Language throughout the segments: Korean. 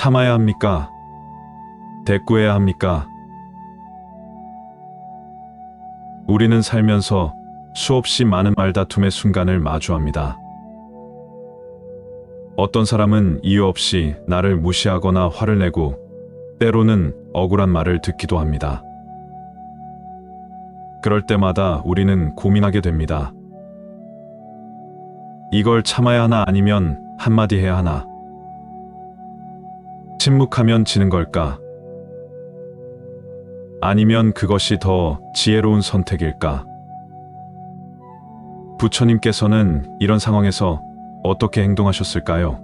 참아야 합니까? 대꾸해야 합니까? 우리는 살면서 수없이 많은 말다툼의 순간을 마주합니다. 어떤 사람은 이유 없이 나를 무시하거나 화를 내고 때로는 억울한 말을 듣기도 합니다. 그럴 때마다 우리는 고민하게 됩니다. 이걸 참아야 하나 아니면 한마디 해야 하나? 침묵하면 지는 걸까? 아니면 그것이 더 지혜로운 선택일까? 부처님께서는 이런 상황에서 어떻게 행동하셨을까요?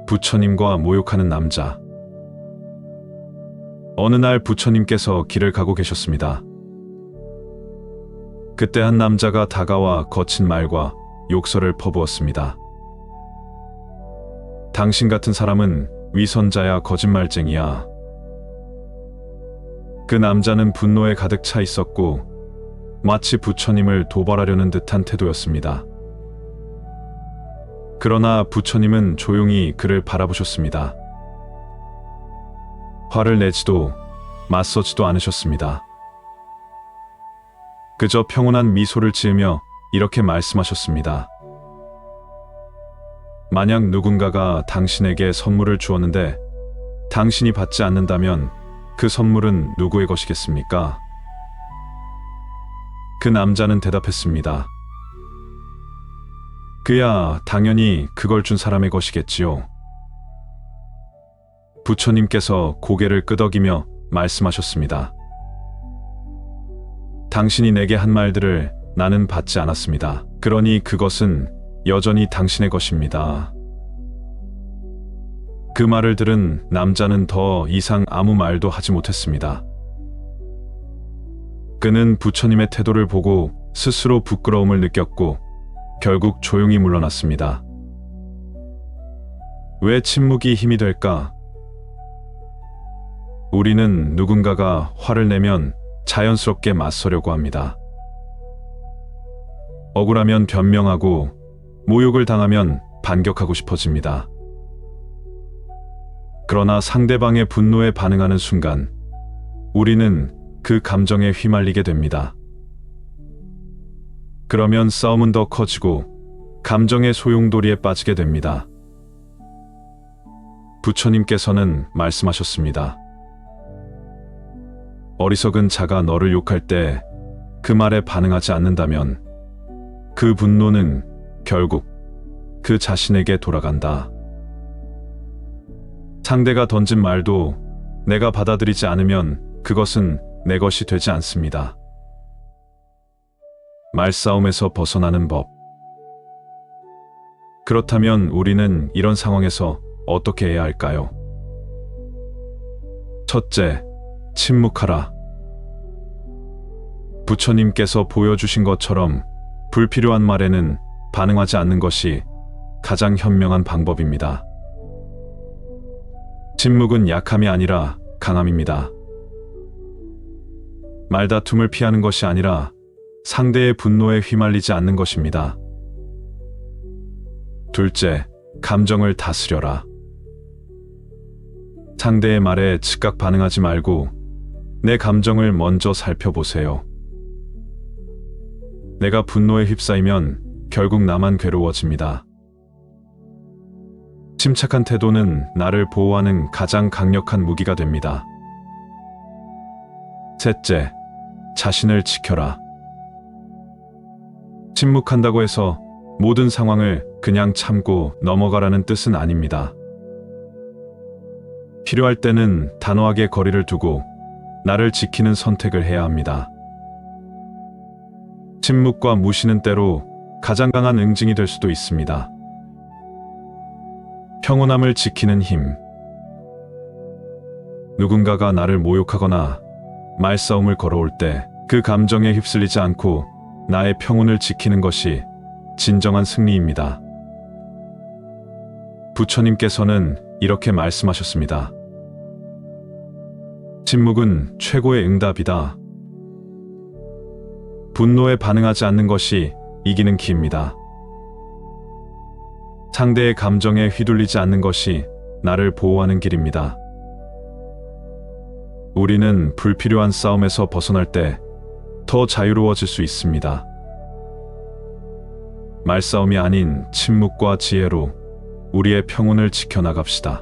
부처님과 모욕하는 남자. 어느 날 부처님께서 길을 가고 계셨습니다. 그때 한 남자가 다가와 거친 말과 욕설을 퍼부었습니다. 당신 같은 사람은 위선자야, 거짓말쟁이야. 그 남자는 분노에 가득 차 있었고 마치 부처님을 도발하려는 듯한 태도였습니다. 그러나 부처님은 조용히 그를 바라보셨습니다. 화를 내지도 맞서지도 않으셨습니다. 그저 평온한 미소를 지으며 이렇게 말씀하셨습니다. 만약 누군가가 당신에게 선물을 주었는데 당신이 받지 않는다면 그 선물은 누구의 것이겠습니까? 그 남자는 대답했습니다. 그야 당연히 그걸 준 사람의 것이겠지요. 부처님께서 고개를 끄덕이며 말씀하셨습니다. 당신이 내게 한 말들을 나는 받지 않았습니다. 그러니 그것은 여전히 당신의 것입니다. 그 말을 들은 남자는 더 이상 아무 말도 하지 못했습니다. 그는 부처님의 태도를 보고 스스로 부끄러움을 느꼈고 결국 조용히 물러났습니다. 왜 침묵이 힘이 될까? 우리는 누군가가 화를 내면 자연스럽게 맞서려고 합니다. 억울하면 변명하고 모욕을 당하면 반격하고 싶어집니다. 그러나 상대방의 분노에 반응하는 순간 우리는 그 감정에 휘말리게 됩니다. 그러면 싸움은 더 커지고 감정의 소용돌이에 빠지게 됩니다. 부처님께서는 말씀하셨습니다. 어리석은 자가 너를 욕할 때 그 말에 반응하지 않는다면 그 분노는 결국 그 자신에게 돌아간다. 상대가 던진 말도 내가 받아들이지 않으면 그것은 내 것이 되지 않습니다. 말싸움에서 벗어나는 법. 그렇다면 우리는 이런 상황에서 어떻게 해야 할까요? 첫째, 침묵하라. 부처님께서 보여주신 것처럼 불필요한 말에는 반응하지 않는 것이 가장 현명한 방법입니다. 침묵은 약함이 아니라 강함입니다. 말다툼을 피하는 것이 아니라 상대의 분노에 휘말리지 않는 것입니다. 둘째, 감정을 다스려라. 상대의 말에 즉각 반응하지 말고 내 감정을 먼저 살펴보세요. 내가 분노에 휩싸이면 결국 나만 괴로워집니다. 침착한 태도는 나를 보호하는 가장 강력한 무기가 됩니다. 셋째, 자신을 지켜라. 침묵한다고 해서 모든 상황을 그냥 참고 넘어가라는 뜻은 아닙니다. 필요할 때는 단호하게 거리를 두고 나를 지키는 선택을 해야 합니다. 침묵과 무시는 때로 가장 강한 응징이 될 수도 있습니다. 평온함을 지키는 힘. 누군가가 나를 모욕하거나 말싸움을 걸어올 때 그 감정에 휩쓸리지 않고 나의 평온을 지키는 것이 진정한 승리입니다. 부처님께서는 이렇게 말씀하셨습니다. 침묵은 최고의 응답이다. 분노에 반응하지 않는 것이 이기는 기입니다. 상대의 감정에 휘둘리지 않는 것이 나를 보호하는 길입니다. 우리는 불필요한 싸움에서 벗어날 때 더 자유로워질 수 있습니다. 말싸움이 아닌 침묵과 지혜로 우리의 평온을 지켜나갑시다.